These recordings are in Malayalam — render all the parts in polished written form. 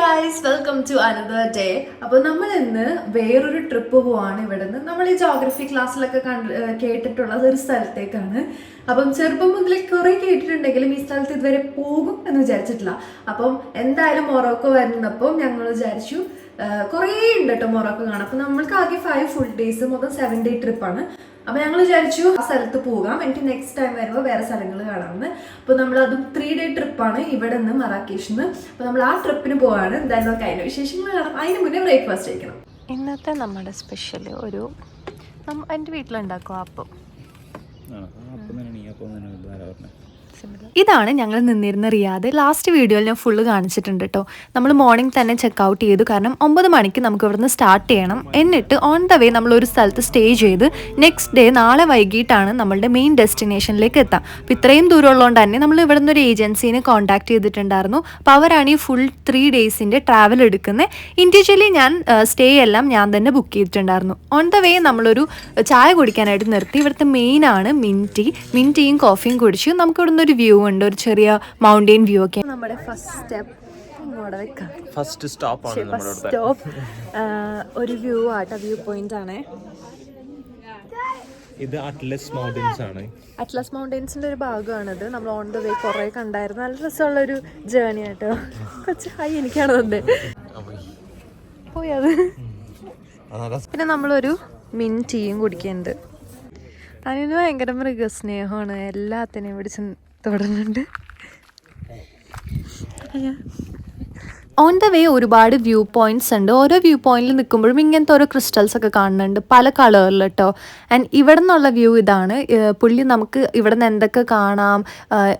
Guys, welcome to another day. അപ്പോൾ നമ്മൾ ഇന്ന് വേറൊരു ട്രിപ്പ് പോവാണ്. ഇവിടെ നിന്ന് നമ്മൾ ഈ ജോഗ്രഫി ക്ലാസ്സിലൊക്കെ കേട്ടിട്ടുള്ളത് ഒരു സ്ഥലത്തേക്കാണ്. അപ്പം ചെറുപ്പം മുതലേ കുറേ കേട്ടിട്ടുണ്ടെങ്കിലും ഈ സ്ഥലത്ത് ഇതുവരെ പോകും എന്ന് വിചാരിച്ചിട്ടില്ല. അപ്പം എന്തായാലും മൊറോക്കോ വരുന്നപ്പോൾ ഞങ്ങൾ വിചാരിച്ചു കുറേ ഉണ്ട് കേട്ടോ മൊറോക്കോ കാണാം. അപ്പം നമ്മൾക്ക് ആകെ 5 ഫുൾ ഡേയ്സ് മൊത്തം 7 ഡേ ട്രിപ്പാണ്. അപ്പോൾ ഞങ്ങൾ വിചാരിച്ചു ആ സ്ഥലത്ത് പോകാം, എനിക്ക് നെക്സ്റ്റ് ടൈം വരുമ്പോൾ വേറെ സ്ഥലങ്ങൾ കാണാമെന്ന്. അപ്പോൾ നമ്മളതും 3 ഡേ ട്രിപ്പാണ് ഇവിടെ നിന്ന് മറാക്കേഷിൽ നിന്ന്. അപ്പോൾ നമ്മൾ ആ ട്രിപ്പിന് പോവാണ്. എന്തായാലും നമുക്ക് അതിൻ്റെ വിശേഷങ്ങൾ കാണാം. അതിന് മുന്നേ ബ്രേക്ക്ഫാസ്റ്റ് കഴിക്കണം. ഇന്നത്തെ നമ്മുടെ സ്പെഷ്യൽ ഒരു എൻ്റെ വീട്ടിലുണ്ടാക്കും അപ്പം. ഇതാണ് ഞങ്ങൾ നിന്നിരുന്ന റിയാദ്. ലാസ്റ്റ് വീഡിയോയിൽ ഞാൻ ഫുള്ള് കാണിച്ചിട്ടുണ്ട് കേട്ടോ. നമ്മൾ മോർണിംഗ് തന്നെ ചെക്ക് ചെയ്തു, കാരണം 9 മണിക്ക് നമുക്ക് ഇവിടുന്ന് സ്റ്റാർട്ട് ചെയ്യണം. എന്നിട്ട് ഓൺ ദ വേ നമ്മളൊരു സ്ഥലത്ത് സ്റ്റേ ചെയ്ത് നെക്സ്റ്റ് ഡേ നാളെ വൈകിട്ടാണ് നമ്മളുടെ മെയിൻ ഡെസ്റ്റിനേഷനിലേക്ക് എത്താം. അപ്പോൾ ഇത്രയും ദൂരം ഉള്ളതുകൊണ്ട് തന്നെ നമ്മൾ ഇവിടെ നിന്ന് ഒരു ഏജൻസീനെ കോൺടാക്ട് ചെയ്തിട്ടുണ്ടായിരുന്നു. അപ്പോൾ അവരാണ് ഈ ഫുൾ 3 ഡേയ്സിൻ്റെ ട്രാവൽ എടുക്കുന്നത്. ഇൻഡിവിജ്വലി ഞാൻ സ്റ്റേ എല്ലാം ഞാൻ തന്നെ ബുക്ക് ചെയ്തിട്ടുണ്ടായിരുന്നു. ഓൺ ദ വേ നമ്മളൊരു ചായ കുടിക്കാനായിട്ട് നിർത്തി. ഇവിടുത്തെ മെയിനാണ് മിൻറ്റിയും കോഫിയും കുടിച്ചു. നമുക്ക് ഇവിടുന്ന് ഒരു വ്യൂ ഉണ്ട്, ഒരു ചെറിയ മൗണ്ടെയിൻ വ്യൂ ഒക്കെ. നമ്മുടെ ഫസ്റ്റ് സ്റ്റോപ്പ് ഒരു വ്യൂ ആട്ടോ, വ്യൂ പോയിന്റ് ആണ്. ഇത് അറ്റ്ലസ് മൗണ്ടൻസ് ആണ്. അറ്റ്ലസ് മൗണ്ടൻസിന്റെ ഒരു ഭാഗമാണിത്. നമ്മൾ ഓൺ ദ വേ കുറെ കണ്ടായിരുന്നു. നല്ല രസമുള്ളൊരു ജേർണി ആട്ടോ. കുറച്ച് ഹൈ എനിക്കാണ് തന്നെ പോയത്. പിന്നെ നമ്മളൊരു ടീയും കുടിക്കുന്നുണ്ട്. അതിന് ഭയങ്കര മൃഗസ്നേഹമാണ്, എല്ലാത്തിനെയും പിടിച്ച് തൊടുന്നുണ്ട്. ഓൺ ദ വേ ഒരുപാട് വ്യൂ പോയിന്റ്സ് ഉണ്ട്. ഓരോ വ്യൂ പോയിന്റിൽ നിൽക്കുമ്പോഴും ഇങ്ങനത്തെ ഓരോ ക്രിസ്റ്റൽസ് ഒക്കെ കാണുന്നുണ്ട് പല കളറിൽ കേട്ടോ. ആൻഡ് ഇവിടെ നിന്നുള്ള വ്യൂ ഇതാണ്. പുള്ളി നമുക്ക് ഇവിടെ നിന്ന് എന്തൊക്കെ കാണാം,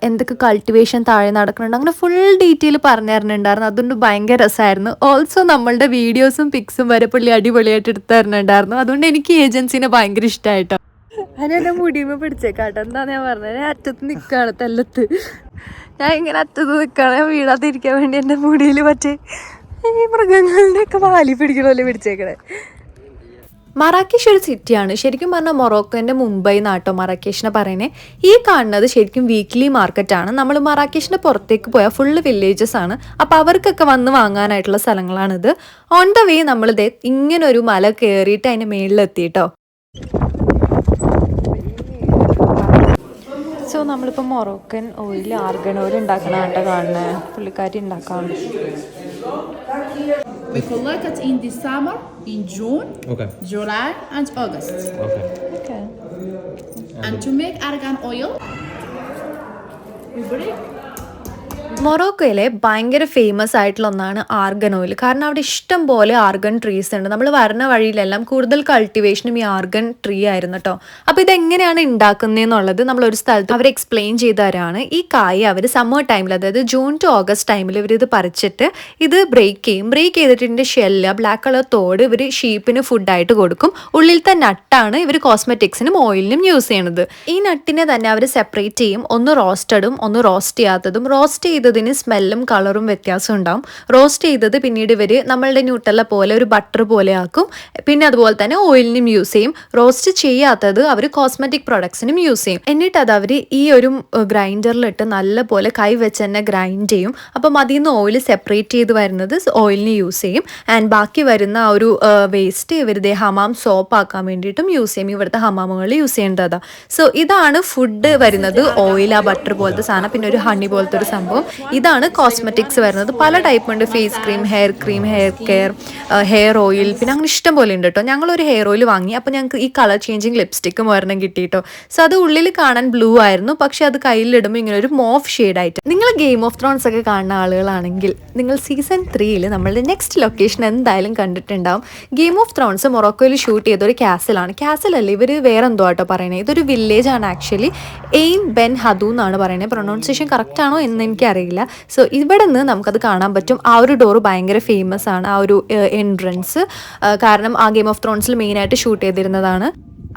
എന്തൊക്കെ കൾട്ടിവേഷൻ താഴെ നടക്കുന്നുണ്ട്, അങ്ങനെ ഫുൾ ഡീറ്റെയിൽ പറഞ്ഞു തരുന്നുണ്ടായിരുന്നു. അതുകൊണ്ട് ഭയങ്കര രസമായിരുന്നു. ഓൾസോ നമ്മളുടെ വീഡിയോസും പിക്സും വരെ പുള്ളി അടിപൊളിയായിട്ട് എടുത്തു തരുന്നുണ്ടായിരുന്നു. അതുകൊണ്ട് എനിക്ക് ഏജൻസിനെ ഭയങ്കര ഇഷ്ടമായിട്ടോ. അതിനെന്നെ മുടിയുമ്പോ പിടിച്ചേക്കാട്ടോ. എന്താ ഞാൻ പറഞ്ഞത്, അറ്റത്ത് നിൽക്കുകയാണ് തെല്ലത്ത്. ഞാൻ ഇങ്ങനെ അറ്റത്ത് നിൽക്കുകയാണ്, വീഴാതിരിക്കാൻ വേണ്ടി എൻ്റെ മുടിയിൽ മറ്റേ ഈ മൃഗങ്ങളുടെ ഒക്കെ വാലി പിടിക്കണമല്ലേ പിടിച്ചേക്കണേ. മറാക്കേഷ് ഒരു സിറ്റിയാണ്. ശരിക്കും പറഞ്ഞാൽ മൊറോക്കോൻ്റെ മുംബൈ നാട്ടോ മറാക്കേഷിനെ പറയുന്നത്. ഈ കാണുന്നത് ശരിക്കും വീക്ക്ലി മാർക്കറ്റാണ്. നമ്മൾ മറാക്കേഷിൻ്റെ പുറത്തേക്ക് പോയാൽ ഫുള്ള് വില്ലേജസ് ആണ്. അപ്പോൾ അവർക്കൊക്കെ വന്ന് വാങ്ങാനായിട്ടുള്ള സ്ഥലങ്ങളാണിത്. ഓൺ ദ വേ നമ്മളിത് ഇങ്ങനെ ഒരു മല കയറിയിട്ട് അതിൻ്റെ മേളിലെത്തിയിട്ടോ. സോ നമ്മളിപ്പോൾ മൊറോക്കൻ ഓയിൽ, ആർഗൻ ഓയിൽ ഉണ്ടാക്കണാട്ടോ കാണുന്നത്. പുള്ളിക്കാരി ഉണ്ടാക്കാറുണ്ട്. We collect it in December, in June, July and August. And to make argan oil, we break. മൊറോക്കോയിലെ ഭയങ്കര ഫേമസ് ആയിട്ടുള്ള ഒന്നാണ് ആർഗൻ ഓയിൽ. കാരണം അവിടെ ഇഷ്ടം പോലെ ആർഗൻ ട്രീസ് ഉണ്ട്. നമ്മൾ വരുന്ന വഴിയിലെല്ലാം കൂടുതൽ കൾട്ടിവേഷനും ഈ ആർഗൻ ട്രീ ആയിരുന്നു കേട്ടോ. അപ്പോൾ ഇതെങ്ങനെയാണ് ഉണ്ടാക്കുന്നതെന്നുള്ളത് നമ്മളൊരു സ്ഥലത്ത് അവർ എക്സ്പ്ലെയിൻ ചെയ്ത് തരാണ്. ഈ കായ് അവർ സമ്മർ ടൈമിൽ, അതായത് ജൂൺ ടു ഓഗസ്റ്റ് ടൈമിൽ ഇവർ ഇത് പറിച്ചിട്ട് ഇത് ബ്രേക്ക് ചെയ്യും. ബ്രേക്ക് ചെയ്തിട്ട് ഷെല്ല്, ബ്ലാക്ക് കളർ തോട് ഇവർ ഷീപ്പിന് ഫുഡായിട്ട് കൊടുക്കും. ഉള്ളിലത്തെ നട്ടാണ് ഇവർ കോസ്മെറ്റിക്സിനും ഓയിലിനും യൂസ് ചെയ്യണത്. ഈ നട്ടിനെ തന്നെ അവർ സെപ്പറേറ്റ് ചെയ്യും. ഒന്ന് റോസ്റ്റഡും ഒന്ന് റോസ്റ്റ് ചെയ്യാത്തതും. റോസ്റ്റ് ചെയ്തതിന് സ്മെല്ലും കളറും വ്യത്യാസം ഉണ്ടാവും. റോസ്റ്റ് ചെയ്തത് പിന്നീട് ഇവർ നമ്മളുടെ ന്യൂട്ടല്ല പോലെ ഒരു ബട്ടർ പോലെ ആക്കും. പിന്നെ അതുപോലെ തന്നെ ഓയിലിനും യൂസ് ചെയ്യും. റോസ്റ്റ് ചെയ്യാത്തത് അവർ കോസ്മെറ്റിക് പ്രൊഡക്ട്സിനും യൂസ് ചെയ്യും. എന്നിട്ട് അത് അവർ ഈ ഒരു ഗ്രൈൻഡറിലിട്ട് നല്ല പോലെ കൈ വെച്ച് തന്നെ ഗ്രൈൻഡ് ചെയ്യും. അപ്പം അതിൽ നിന്ന് ഓയിൽ സെപ്പറേറ്റ് ചെയ്ത് വരുന്നത് ഓയിലിന് യൂസ് ചെയ്യും. ആൻഡ് ബാക്കി വരുന്ന ആ ഒരു വേസ്റ്റ് ഇവരുടെ ഹമാം സോപ്പ് ആക്കാൻ വേണ്ടിയിട്ടും യൂസ് ചെയ്യും. ഇവിടുത്തെ ഹമാമുകൾ യൂസ് ചെയ്യേണ്ടതാണ്. സോ ഇതാണ് ഫുഡ് വരുന്നത്. ഓയിൽ, ആ ബട്ടർ പോലത്തെ സാധനം, പിന്നെ ഒരു ഹണി പോലത്തെ ഒരു സംഭവം. ഇതാണ് കോസ്മെറ്റിക്സ് വരുന്നത്. പല ടൈപ്പ് ഉണ്ട്. Face cream, hair care, hair oil, പിന്നെ അങ്ങനെ ഇഷ്ടം പോലെ ഉണ്ട് കേട്ടോ. ഞങ്ങളൊരു ഹെയർ ഓയിൽ വാങ്ങി. അപ്പോൾ ഞങ്ങൾക്ക് ഈ കളർ ചേഞ്ചിങ് ലിപ്സ്റ്റിക്കും ഒരെണ്ണം കിട്ടി കേട്ടോ. സോ അത് ഉള്ളിൽ കാണാൻ ബ്ലൂ ആയിരുന്നു, പക്ഷെ അത് കയ്യിലിടുമ്പോൾ ഇങ്ങനെ ഒരു മോഫ് ഷെയ്ഡായിട്ട്. നിങ്ങൾ ഗെയിം ഓഫ് ത്രോൺസ് ഒക്കെ കാണുന്ന ആളുകളാണെങ്കിൽ നിങ്ങൾ സീസൺ 3 നമ്മളുടെ നെക്സ്റ്റ് ലൊക്കേഷൻ എന്തായാലും കണ്ടിട്ടുണ്ടാവും. ഗെയിം ഓഫ് ത്രോൺസ് മൊറോക്കോയിൽ ഷൂട്ട് ചെയ്ത ഒരു കാസിലാണ്. കാസിലല്ല, ഇവർ വേറെ എന്തോ ആട്ടോ പറയുന്നത്. ഇതൊരു വില്ലേജ് ആണ് ആക്ച്വലി. എയിൻ ബെൻ ഹദു എന്നാണ് പറയുന്നത്. പ്രൊനൗൺസിയേഷൻ കറക്റ്റ് ആണോ എന്ന് എനിക്കറിയില്ല. സോ ഇവിടെ നിന്ന് നമുക്കത് കാണാൻ പറ്റും. ആ ഒരു ഡോറ് ഭയങ്കര ഫേമസ് ആണ്, ആ ഒരു എൻട്രൻസ്. കാരണം ആ ഗെയിം ഓഫ് ത്രോൺസിൽ മെയിനായിട്ട് ഷൂട്ട് ചെയ്തിരുന്നതാണ്.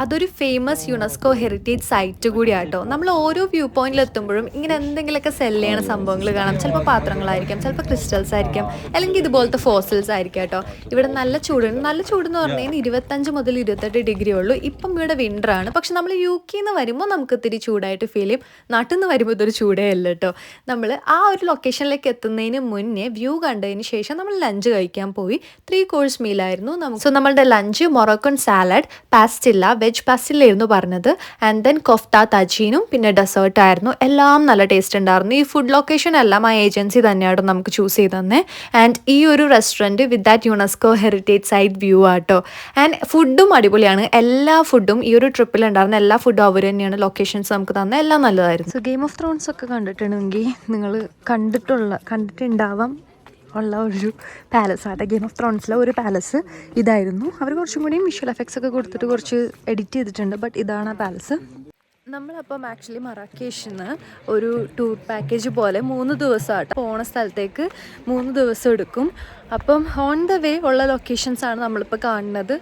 അതൊരു ഫേമസ് യുനെസ്കോ ഹെറിറ്റേജ് സൈറ്റ് കൂടിയാട്ടോ. നമ്മൾ ഓരോ വ്യൂ പോയിന്റിൽ എത്തുമ്പോഴും ഇങ്ങനെ എന്തെങ്കിലുമൊക്കെ സെല് ചെയ്യണ സംഭവങ്ങൾ കാണാം. ചിലപ്പോൾ പാത്രങ്ങളായിരിക്കാം, ചിലപ്പോൾ ക്രിസ്റ്റൽസ് ആയിരിക്കാം, അല്ലെങ്കിൽ ഇതുപോലത്തെ ഫോസിൽസ് ആയിരിക്കാം കേട്ടോ. ഇവിടെ നല്ല ചൂടുണ്ട്. നല്ല ചൂടെന്ന് പറഞ്ഞു കഴിഞ്ഞാൽ 25 മുതൽ 28 ഡിഗ്രി ഉള്ളൂ. ഇപ്പം ഇവിടെ വിൻ്റർ ആണ്. പക്ഷെ നമ്മൾ UK വരുമ്പോൾ നമുക്ക് ഇത്തിരി ചൂടായിട്ട് ഫീൽ ചെയ്യും. നാട്ടിൽ നിന്ന് വരുമ്പോൾ ഇതൊരു ചൂടേ അല്ല കേട്ടോ. നമ്മൾ ആ ഒരു ലൊക്കേഷനിലേക്ക് എത്തുന്നതിന് മുന്നേ വ്യൂ കണ്ടതിന് ശേഷം നമ്മൾ ലഞ്ച് കഴിക്കാൻ പോയി. 3 കോഴ്സ് മീലായിരുന്നു നമുക്ക്. സോ നമ്മളുടെ ലഞ്ച് മൊറോക്കൻ സാലഡ്, പാസ്റ്റില്ല, വെജ് പാസ്റ്റില്ലായിരുന്നു പറഞ്ഞത്, ആൻഡ് ദെൻ കൊഫ്ത തജീനും പിന്നെ ഡെസേർട്ട് ആയിരുന്നു. എല്ലാം നല്ല ടേസ്റ്റ് ഉണ്ടായിരുന്നു. ഈ ഫുഡ് ലൊക്കേഷൻ എല്ലാം ആ ഏജൻസി തന്നെയാണ് നമുക്ക് ചൂസ് ചെയ്ത് തന്നെ. ആൻഡ് ഈ ഒരു restaurant with that UNESCO heritage site view ആട്ടോ. ആൻഡ് ഫുഡും അടിപൊളിയാണ്. എല്ലാ ഫുഡും ഈ ഒരു ട്രിപ്പിൽ ഉണ്ടായിരുന്ന എല്ലാ ഫുഡും അവർ തന്നെയാണ് ലൊക്കേഷൻസ് നമുക്ക് തന്നെ. എല്ലാം നല്ലതായിരുന്നു. സോ ഗെയിം ഓഫ് ത്രോൺസ് ഒക്കെ കണ്ടിട്ടുണ്ടെങ്കിൽ നിങ്ങൾ കണ്ടിട്ടുണ്ടാവാം ഉള്ള ഒരു പാലസ് ആട്ടെ. ഗെയിം ഓഫ് ത്രോൺസിലെ ഒരു പാലസ് ഇതായിരുന്നു. അവർ കുറച്ചും കൂടി വിഷ്വൽ എഫക്ട്സ് ഒക്കെ കൊടുത്തിട്ട് കുറച്ച് എഡിറ്റ് ചെയ്തിട്ടുണ്ട്. ബട്ട് ഇതാണ് ആ പാലസ്. നമ്മളപ്പം ആക്ച്വലി മറാക്കേഷിൽ നിന്ന് ഒരു ടൂർ പാക്കേജ് പോലെ 3 ദിവസമായിട്ട് പോണ സ്ഥലത്തേക്ക് 3 ദിവസം എടുക്കും. അപ്പം ഓൺ ദ വേ ഉള്ള ലൊക്കേഷൻസാണ് നമ്മളിപ്പോൾ കാണുന്നത്.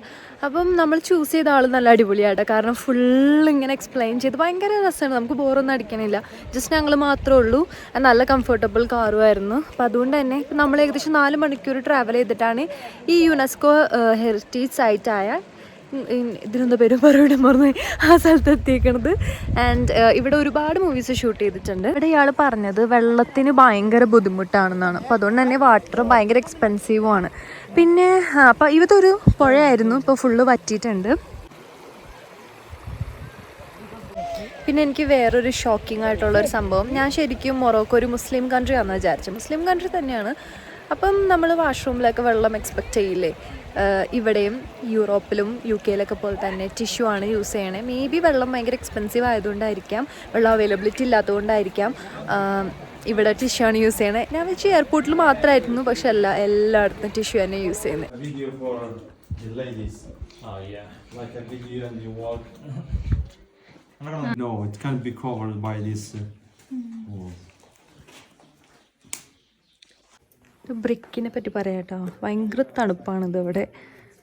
അപ്പം നമ്മൾ ചൂസ് ചെയ്ത ആൾ നല്ല അടിപൊളിയായിട്ട്, കാരണം ഫുൾ ഇങ്ങനെ എക്സ്പ്ലെയിൻ ചെയ്ത് ഭയങ്കര രസമാണ്. നമുക്ക് ബോറൊന്നും അടിക്കണില്ല. ജസ്റ്റ് ഞങ്ങൾ മാത്രമേ ഉള്ളൂ. നല്ല കംഫർട്ടബിൾ കാറുമായിരുന്നു. അപ്പം അതുകൊണ്ട് തന്നെ ഇപ്പം നമ്മൾ ഏകദേശം 4 മണിക്കൂർ ട്രാവൽ ചെയ്തിട്ടാണ് ഈ യുനെസ്കോ ഹെറിറ്റേജ് സൈറ്റായ ഇതിനെന്താ പേരും പറയണം മറന്നു ആ സ്ഥലത്ത് എത്തിയേക്കണത്. ആൻഡ് ഇവിടെ ഒരുപാട് മൂവീസ് ഷൂട്ട് ചെയ്തിട്ടുണ്ട്. ഇവിടെ ഇയാൾ പറഞ്ഞത് വെള്ളത്തിന് ഭയങ്കര ബുദ്ധിമുട്ടാണെന്നാണ്. അപ്പോൾ അതുകൊണ്ട് തന്നെ വാട്ടർ ഭയങ്കര എക്സ്പെൻസീവുമാണ്. പിന്നെ അപ്പോൾ ഇതൊരു പുഴയായിരുന്നു, ഇപ്പോൾ ഫുള്ള് വറ്റിയിട്ടുണ്ട്. പിന്നെ എനിക്ക് വേറൊരു ഷോക്കിംഗ് ആയിട്ടുള്ളൊരു സംഭവം, ഞാൻ ശരിക്കും മൊറോക്കോ ഒരു മുസ്ലിം കൺട്രി ആണെന്ന് വിചാരിച്ചു. മുസ്ലിം കൺട്രി തന്നെയാണ്. അപ്പം നമ്മൾ വാഷ്റൂമിലൊക്കെ വെള്ളം എക്സ്പെക്റ്റ് ചെയ്യില്ലേ? ഇവിടെയും യൂറോപ്പിലും UK പോലെ തന്നെ ടിഷ്യൂ ആണ് യൂസ് ചെയ്യണേ. മേ ബി വെള്ളം ഭയങ്കര എക്സ്പെൻസീവ് ആയതുകൊണ്ടായിരിക്കാം, വെള്ളം അവൈലബിലിറ്റി ഇല്ലാത്തതുകൊണ്ടായിരിക്കാം ഇവിടെ ടിഷ്യൂ ആണ് യൂസ് ചെയ്യണേ. ഞാൻ വെച്ച് എയർപോർട്ടിൽ മാത്രമായിരുന്നു, പക്ഷെ എല്ലായിടത്തും ടിഷ്യൂ തന്നെ യൂസ് ചെയ്യുന്നത്. No, it can't be covered by this wall. ബ്രിക്കിനെ പറ്റി പറയാം കേട്ടോ. ഭയങ്കര തണുപ്പാണിത് ഇവിടെ,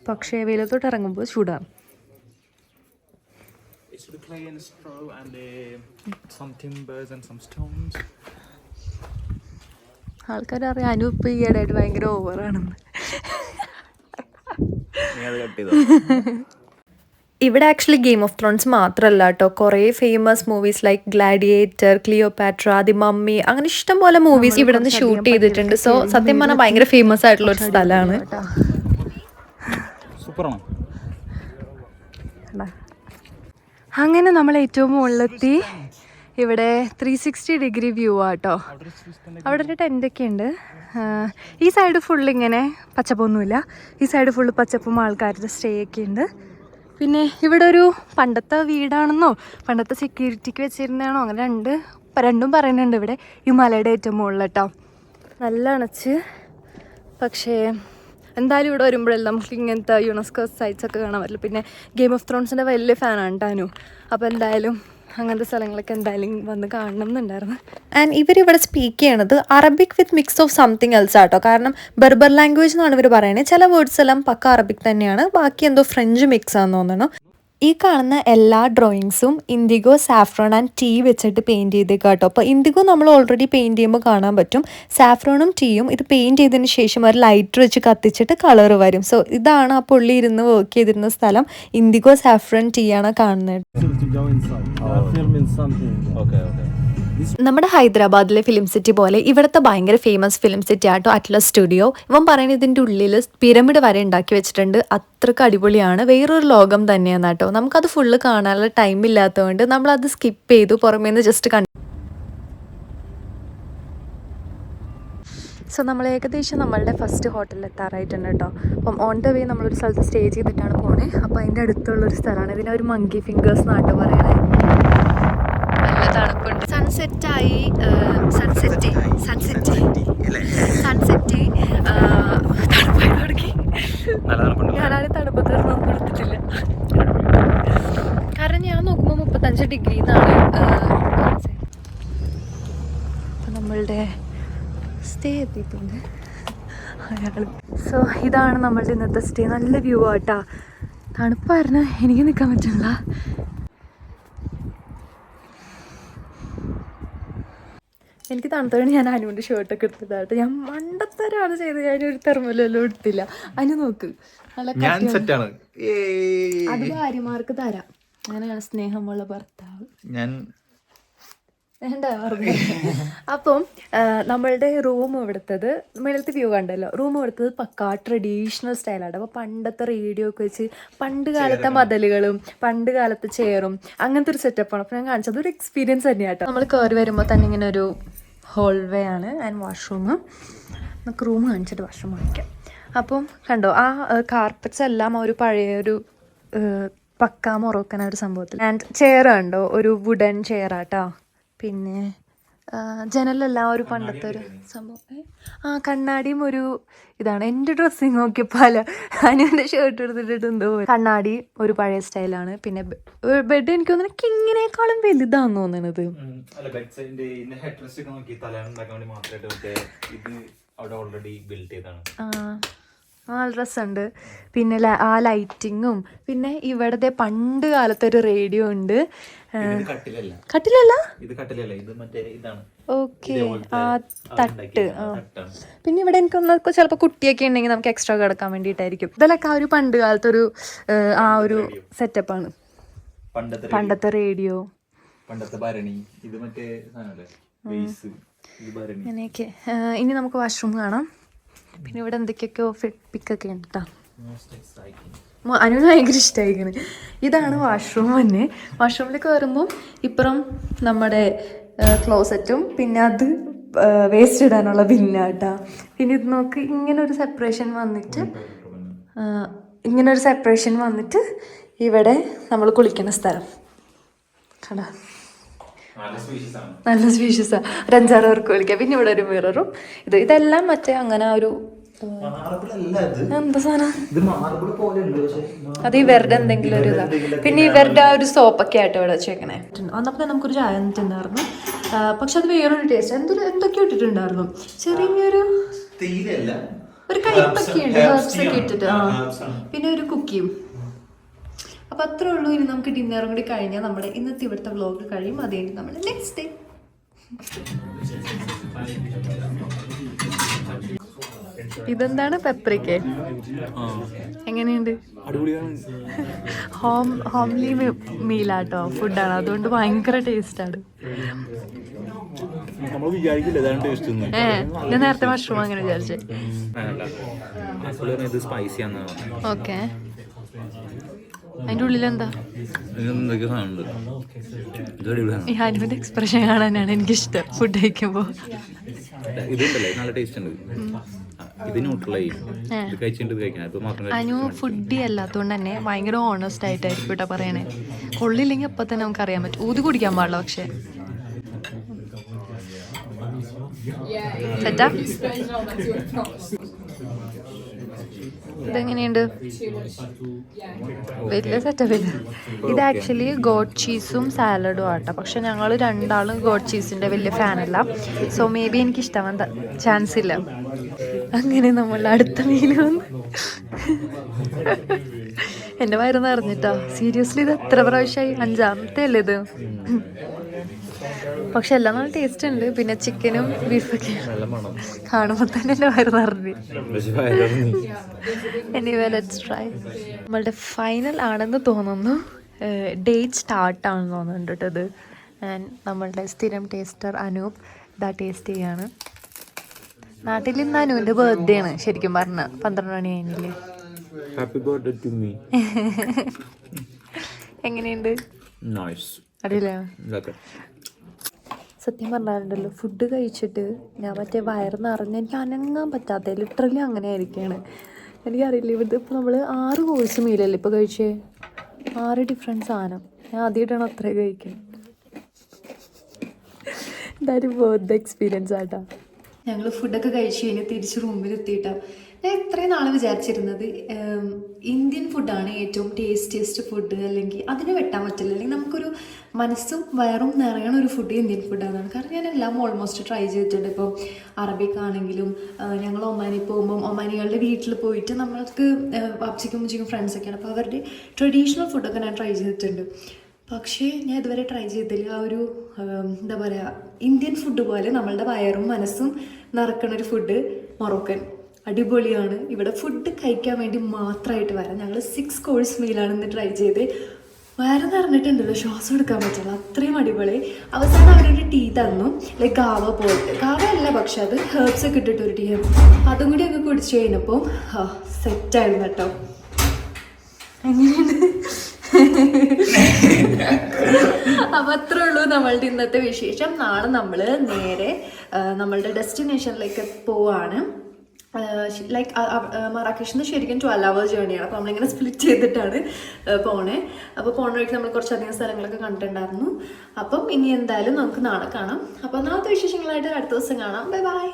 പക്ഷേ വെയിലത്തോട്ട് ഇറങ്ങുമ്പോൾ ചൂടാണ്. It's the clay and straw and some timbers and some stones. ആൾക്കാരറിയാം Anu ഇപ്പം ഈയിടെയായിട്ട് ഭയങ്കര ഓവറാണെന്ന്. ഇവിടെ ആക്ച്വലി ഗെയിം ഓഫ് ത്രോൺസ് മാത്രമല്ല കേട്ടോ, കുറേ famous movies like gladiator, Cleopatra, the mummy, അങ്ങനെ ഇഷ്ടം പോലെ മൂവീസ് ഇവിടെ നിന്ന് ഷൂട്ട് ചെയ്തിട്ടുണ്ട്. സോ സത്യം പറഞ്ഞാൽ ഭയങ്കര ഫേമസ് ആയിട്ടുള്ള ഒരു സ്ഥലമാണ്. അങ്ങനെ നമ്മൾ ഏറ്റവും മുകളിലെത്തി. ഇവിടെ 360 ഡിഗ്രി വ്യൂ ആട്ടോ. അവിടെ ഒരു ടെൻ്റൊക്കെ ഉണ്ട്. ഈ സൈഡ് ഫുള്ളിങ്ങനെ പച്ചപ്പൊന്നുമില്ല, ഈ സൈഡ് ഫുള്ള് പച്ചപ്പും ആൾക്കാരുടെ സ്റ്റേ ഒക്കെ ഉണ്ട്. പിന്നെ ഇവിടെ ഒരു പണ്ടത്തെ വീടാണെന്നോ പണ്ടത്തെ സെക്യൂരിറ്റിക്ക് വെച്ചിരുന്നതാണോ അങ്ങനെ രണ്ടും പറയുന്നുണ്ട്. ഇവിടെ ഈ മലയുടെ ഏറ്റവും മുകളിൽ കേട്ടോ. നല്ല അണച്ച്, പക്ഷേ എന്തായാലും ഇവിടെ വരുമ്പോഴല്ല നമുക്ക് ഇങ്ങനത്തെ യുനെസ്കോ സൈറ്റ്സ് ഒക്കെ കാണാൻ പറ്റില്ല. പിന്നെ ഗെയിം ഓഫ് ത്രോൺസിൻ്റെ വലിയ ഫാനാണ് ടാനു. അപ്പോൾ എന്തായാലും അങ്ങനത്തെ സ്ഥലങ്ങളൊക്കെ എന്തായാലും വന്ന് കാണണം എന്നുണ്ടായിരുന്നു. ആൻഡ് ഇവരിവിടെ സ്പീക്ക് ചെയ്യണത് Arabic with mix of something else ആട്ടോ. കാരണം ബെർബർ ലാംഗ്വേജ് എന്നാണ് ഇവർ പറയുന്നത്. ചില വേർഡ്സ് എല്ലാം പക്ക അറബിക് തന്നെയാണ്, ബാക്കി എന്തോ ഫ്രഞ്ച് മിക്സ് ആണെന്ന് തോന്നണം. ഈ കാണുന്ന എല്ലാ ഡ്രോയിങ്സും ഇൻഡിഗോ, സാഫ്രോൺ ആൻഡ് ടീ വെച്ചിട്ട് പെയിൻറ്റ് ചെയ്തേക്കാം കേട്ടോ. അപ്പോൾ ഇൻഡിഗോ നമ്മൾ ഓൾറെഡി പെയിൻറ്റ് ചെയ്യുമ്പോൾ കാണാൻ പറ്റും. സാഫ്രോണും ടീയും ഇത് പെയിൻറ്റ് ചെയ്തതിന് ശേഷം ഒരു ലൈറ്റർ വെച്ച് കത്തിച്ചിട്ട് കളർ വരും. സോ ഇതാണ് ആ പുള്ളി ഇരുന്ന് വർക്ക് ചെയ്തിരുന്ന സ്ഥലം. ഇൻഡിഗോ, സാഫ്രോൺ, ടീ ആണ് കാണുന്നത്. നമ്മുടെ ഹൈദരാബാദിലെ ഫിലിം സിറ്റി പോലെ ഇവിടുത്തെ ഭയങ്കര ഫേമസ് ഫിലിം സിറ്റി ആട്ടോ അറ്റ്ലസ് സ്റ്റുഡിയോ. ഇവൻ പറയുന്നത് ഇതിൻ്റെ ഉള്ളിൽ പിരമിഡ് വരെ ഉണ്ടാക്കി വെച്ചിട്ടുണ്ട്. അത്രയ്ക്ക് അടിപൊളിയാണ്, വേറൊരു ലോകം തന്നെയാണ് കേട്ടോ. നമുക്കത് ഫുള്ള് കാണാനുള്ള ടൈം ഇല്ലാത്തതുകൊണ്ട് നമ്മളത് സ്കിപ്പ് ചെയ്തു, പുറമേ നിന്ന് ജസ്റ്റ് കണ്ടു. സോ നമ്മൾ ഏകദേശം നമ്മളുടെ ഫസ്റ്റ് ഹോട്ടലിൽ എത്താറായിട്ടുണ്ട് കേട്ടോ. അപ്പം ഓൺ ദ വേ നമ്മളൊരു സ്ഥലത്ത് സ്റ്റേ ചെയ്തിട്ടാണ് പോണേ. അപ്പോൾ അതിൻ്റെ അടുത്തുള്ളൊരു സ്ഥലമാണ്. ഇതിനെ ഒരു മങ്കി ഫിംഗേഴ്സ് എന്നാട്ടോ പറയണേ. നല്ല തണുപ്പുണ്ട്. സൺസെറ്റായി തണുപ്പായി തുടങ്ങി. ഞാനാണ് തണുപ്പത്തൊന്നും കൊടുത്തിട്ടില്ല, കാരണം ഞാൻ നോക്കുമ്പോൾ 35 ഡിഗ്രി എന്നാണ്. അപ്പം നമ്മളുടെ സ്റ്റേ എത്തിയിട്ടുണ്ട് അയാൾ. സോ ഇതാണ് നമ്മളുടെ ഇന്നത്തെ സ്റ്റേ. നല്ല വ്യൂ ആട്ടാ. തണുപ്പായിരുന്നു, എനിക്ക് നിൽക്കാൻ പറ്റില്ല. എനിക്ക് തണുത്തോടെ ഞാൻ അനുവിൻ്റെ ഷർട്ടൊക്കെ എടുത്തതായിട്ട് ഞാൻ മണ്ടത്തരാണ് ചെയ്തത്. ഞാനൊരു തെർമലെല്ലാം എടുത്തില്ല. അനു നോക്ക് നല്ല സെറ്റാണ്. അത് ഭാര്യമാർക്ക് തരാം. അങ്ങനെയാണ് സ്നേഹമുള്ള ഭർത്താവ്. ഞാൻ അപ്പം നമ്മളുടെ റൂം ഇവിടുത്തത് മേളത്തെ വ്യൂ കണ്ടല്ലോ. റൂം ഇവിടുത്തത് പക്കാ ട്രഡീഷണൽ സ്റ്റൈലാണ്. അപ്പോൾ പണ്ടത്തെ റേഡിയോ ഒക്കെ വെച്ച് പണ്ട് കാലത്തെ മതിലുകളും പണ്ട് കാലത്തെ ചെയറും അങ്ങനത്തെ ഒരു സെറ്റപ്പാണ്. അപ്പോൾ ഞാൻ കാണിച്ചത് ഒരു എക്സ്പീരിയൻസ് തന്നെയാട്ടോ. നമ്മൾ കയറി വരുമ്പോൾ തന്നെ ഇങ്ങനെ ഒരു ഹോൾവേ ആണ് ആൻഡ് വാഷ്റൂം. നമുക്ക് റൂം കാണിച്ചിട്ട് വാഷ്റൂം കാണിക്കാം. അപ്പം കണ്ടോ ആ കാർപ്പറ്റ്സ് എല്ലാം ഒരു പഴയൊരു പക്കാ മൊറോക്കൻ ഒരു സംഭവത്തിൽ. ആൻഡ് ചെയർ കണ്ടോ, ഒരു വുഡൻ ചെയറാട്ടോ. പിന്നെ ജനലെല്ലാം ഒരു പണ്ടത്തെ ഒരു സംഭവം. കണ്ണാടിയും ഒരു ഇതാണ്. എൻ്റെ ഡ്രസ്സിങ് നോക്കിയപ്പോൾ അനുവിൻ്റെ ഷർട്ട് എടുത്തിട്ട് എന്തോ കണ്ണാടി ഒരു പഴയ സ്റ്റൈലാണ്. പിന്നെ ബെഡ് എനിക്ക് തോന്നുന്നത് കിങ്ങിനേക്കാളും വലുതാന്ന് തോന്നുന്നത്. നല്ല രസമുണ്ട്. പിന്നെ ആ ലൈറ്റിങ്ങും പിന്നെ ഇവിടത്തെ പണ്ട് കാലത്തെ ഒരു റേഡിയോ ഉണ്ട്. കട്ടിലല്ല, ഓക്കെ, ആ തട്ട്. പിന്നെ ഇവിടെ എനിക്കൊന്ന് ചിലപ്പോൾ കുട്ടിയൊക്കെ ഉണ്ടെങ്കിൽ നമുക്ക് എക്സ്ട്രാ കിടക്കാൻ വേണ്ടിയിട്ടായിരിക്കും. ഇതിലൊക്കെ ആ ഒരു പണ്ട് കാലത്തെ ഒരു ആ ഒരു സെറ്റപ്പാണ്. പണ്ടത്തെ റേഡിയോ, അങ്ങനെയൊക്കെ. ഇനി നമുക്ക് വാഷ്റൂം കാണാം. പിന്നെ ഇവിടെ എന്തൊക്കെയൊക്കെയോ പിക്കൊക്കെ ഉണ്ട് കേട്ടോ. അനുവിന് ഭയങ്കര ഇഷ്ടമായിരിക്കണ്. ഇതാണ് വാഷ്റൂം തന്നെ. വാഷ്റൂമിൽ കയറുമ്പം ഇപ്പുറം നമ്മുടെ ക്ലോസറ്റും പിന്നെ അത് വേസ്റ്റ് ഇടാനുള്ള ബിന്നാട്ടാ. പിന്നെ ഇത് നോക്ക്, ഇങ്ങനൊരു സെപ്പറേഷൻ വന്നിട്ട് ഇവിടെ നമ്മൾ കുളിക്കുന്ന സ്ഥലം കണ്ടാ. നല്ല സ്പീഷ്യസാണ്. ഒരു 5-6 പേർക്ക് വിളിക്കാം. പിന്നെ ഇവിടെ ഒരു മിററും ഇതെല്ലാം മറ്റേ അങ്ങനെ ഒരു എന്താ സാധനം അത് ഇവരുടെ എന്തെങ്കിലും ഒരു ഇതാ. പിന്നെ ഇവരുടെ ആ ഒരു സോപ്പൊക്കെ ആയിട്ട് ഇവിടെ വെച്ചേക്കണേ. വന്നപ്പോൾ നമുക്കൊരു ചായ തന്നിട്ടുണ്ടായിരുന്നു. പക്ഷെ അത് വേറൊരു ടേസ്റ്റ്. എന്തൊക്കെയോ ഇട്ടിട്ടുണ്ടായിരുന്നു. ചെറിയൊരു കയ്പൊക്കെ ഉണ്ട്, ഹെർബ്സ് ഒക്കെ ഇട്ടിട്ട്. പിന്നെ ഒരു കുക്കിയും. അപ്പോൾ അത്രേ ഉള്ളൂ. ഇനി നമുക്ക് ഡിന്നറും കൂടി കഴിഞ്ഞാൽ നമ്മുടെ ഇന്നത്തെ ഇവിടുത്തെ വ്ലോഗ് കഴിയും. അത് കഴിഞ്ഞ് നമ്മൾ നെക്സ്റ്റ് ഡേ. ഇതെന്താണ് പെപ്രിക്ക? എങ്ങനെയുണ്ട്? ഹോംലി മീലാട്ടോ, ഫുഡാണ്. അതുകൊണ്ട് ഭയങ്കര ടേസ്റ്റാണ്. ഞാൻ നേരത്തെ മഷ്റൂം അങ്ങനെ വിചാരിച്ചേ. ഓക്കെ, അതിൻ്റെ ഉള്ളിൽ എന്താ? ഈ ഹനുവിന്റെ എക്സ്പ്രഷൻ കാണാനാണ് എനിക്കിഷ്ടം ഫുഡ് കഴിക്കുമ്പോൾ. അനു ഫുഡി അല്ലാത്തതുകൊണ്ട് തന്നെ ഭയങ്കര ഓണസ്റ്റ് ആയിട്ടായിരിക്കും കേട്ടോ പറയണേ. കൊള്ളില്ലെങ്കിൽ അപ്പൊ തന്നെ നമുക്ക് അറിയാൻ പറ്റും. ഊതി കുടിക്കാൻ പാടില്ല. പക്ഷെ സെറ്റാ. ഇതെങ്ങനെയുണ്ട്? വലിയ സെറ്റപ്പില്ല. ഇത് ആക്ച്വലി ഗോഡ് ചീസും സാലഡും ആട്ടോ. പക്ഷെ ഞങ്ങൾ രണ്ടാളും ഗോഡ് ചീസിന്റെ വലിയ ഫാനല്ല. സോ മേ ബി എനിക്ക് ഇഷ്ടമാവാൻ ചാൻസ് ഇല്ല. അങ്ങനെ നമ്മൾ അടുത്ത മീന് വന്ന് എൻ്റെ വയറ് നിറഞ്ഞിട്ടാ. സീരിയസ്ലി ഇത് എത്ര പ്രാവശ്യമായി? 5ാമത്തെ അല്ലേ ഇത്? പക്ഷെ എല്ലാം നല്ല ടേസ്റ്റ് ഉണ്ട്. പിന്നെ ചിക്കനും ബീഫൊക്കെ കാണുമ്പോൾ തന്നെ എൻ്റെ വയറ് നിറഞ്ഞു. Anyway let's try. നമ്മളുടെ ഫൈനൽ ആണെന്ന് തോന്നുന്നു. ഡേറ്റ് സ്റ്റാർട്ടാണെന്ന് തോന്നുന്നുണ്ട് കേട്ടത്. ആൻഡ് നമ്മളുടെ സ്ഥിരം ടേസ്റ്റർ അനൂപ് ഇതാ ടേസ്റ്റ് ചെയ്യാണ്. നാട്ടിൽ ഇന്ന് അനുവിൻ്റെ ബർത്ത്ഡേ ആണ് ശരിക്കും പറഞ്ഞാൽ. 12 മണി കഴിഞ്ഞില്ലേ? എങ്ങനെയുണ്ട്? അടിയില്ലേ? സത്യം പറഞ്ഞാലുണ്ടല്ലോ, ഫുഡ് കഴിച്ചിട്ട് ഞാൻ മറ്റേ വയറ് നിറഞ്ഞ് എനിക്ക് അനങ്ങാൻ പറ്റാത്ത ലിറ്ററലി അങ്ങനെ ആയിരിക്കുകയാണ്. എനിക്കറിയില്ല. ഇവിടുത്തെ ഇപ്പോൾ നമ്മൾ 6 കോഴ്സ് മീലല്ലേ ഇപ്പോൾ കഴിച്ചേ. 6 ഡിഫറെൻറ്റ് സാധനം. ഞാൻ ആദ്യമായിട്ടാണ് അത്ര കഴിക്കുന്നത്. എന്തായാലും ബർത്ത്ഡേ എക്സ്പീരിയൻസ് ആട്ടാ. ഞങ്ങൾ ഫുഡൊക്കെ കഴിച്ച് കഴിഞ്ഞ് തിരിച്ച് റൂമിലെത്തിയിട്ടാണ്. ഞാൻ ഇത്രയും നാൾ വിചാരിച്ചിരുന്നത് ഇന്ത്യൻ ഫുഡാണ് ഏറ്റവും ടേസ്റ്റിയസ്റ്റ് ഫുഡ്, അല്ലെങ്കിൽ അതിന് വെട്ടാൻ പറ്റില്ല, അല്ലെങ്കിൽ നമുക്കൊരു മനസ്സും വയറും നിറയണ ഒരു ഫുഡ് ഇന്ത്യൻ ഫുഡാണ്. കാരണം ഞാൻ എല്ലാം ഓൾമോസ്റ്റ് ട്രൈ ചെയ്തിട്ടുണ്ട്. ഇപ്പോൾ അറബിക് ആണെങ്കിലും ഞങ്ങൾ ഒമാനിൽ പോകുമ്പം ഒമാനികളുടെ വീട്ടിൽ പോയിട്ട് നമ്മൾക്ക് പപ്സിക്കും മുച്ചിക്കും ഫ്രണ്ട്സൊക്കെയാണ്, അപ്പോൾ അവരുടെ ട്രഡീഷണൽ ഫുഡൊക്കെ ഞാൻ ട്രൈ ചെയ്തിട്ടുണ്ട്. പക്ഷേ ഞാൻ ഇതുവരെ ട്രൈ ചെയ്തില്ല ആ ഒരു എന്താ പറയുക ഇന്ത്യൻ ഫുഡ് പോലെ നമ്മളുടെ വയറും മനസ്സും നിറക്കണൊരു ഫുഡ് മൊറോക്കൻ. അടിപൊളിയാണ്. ഇവിടെ ഫുഡ് കഴിക്കാൻ വേണ്ടി മാത്രമായിട്ട് വരാം. ഞങ്ങൾ 6 കോഴ്സ് മീലാണ് ഇന്ന് ട്രൈ ചെയ്ത്. വയറ് നിറഞ്ഞിട്ടുണ്ടല്ലോ, ശ്വാസം എടുക്കാൻ പറ്റില്ല, അത്രയും അടിപൊളി. അവസാനം അവരൊരു ടീ തന്നു, ലൈക്ക് ഗാവ പോയിട്ട്, ഗാവ അല്ല പക്ഷെ അത് ഹെർബ്സ് ഒക്കെ ഇട്ടിട്ടൊരു ടീ. അതും കൂടി അങ്ങ് കുടിച്ചു കഴിഞ്ഞപ്പോൾ സെറ്റായിരുന്നു കേട്ടോ. എങ്ങനെയുണ്ട്? അപ്പം അത്രേ ഉള്ളൂ നമ്മളുടെ ഇന്നത്തെ വിശേഷം. നാളെ നമ്മൾ നേരെ നമ്മളുടെ ഡെസ്റ്റിനേഷനിലേക്ക് പോവാണ്. ലൈക്ക് മറാക്കേഷിൽ നിന്ന് ശരിക്കും 12 hours ജേർണിയാണ്. അപ്പോൾ നമ്മളിങ്ങനെ സ്പ്ലിറ്റ് ചെയ്തിട്ടാണ് പോണേ. അപ്പോൾ പോണ വഴിക്ക് നമ്മൾ കുറച്ചധികം സ്ഥലങ്ങളൊക്കെ കണ്ടിട്ടുണ്ടായിരുന്നു. അപ്പം ഇനി എന്തായാലും നമുക്ക് നാളെ കാണാം. അപ്പോൾ നാളത്തെ വിശേഷങ്ങളായിട്ട് അടുത്ത ദിവസം കാണാം. Bye bye.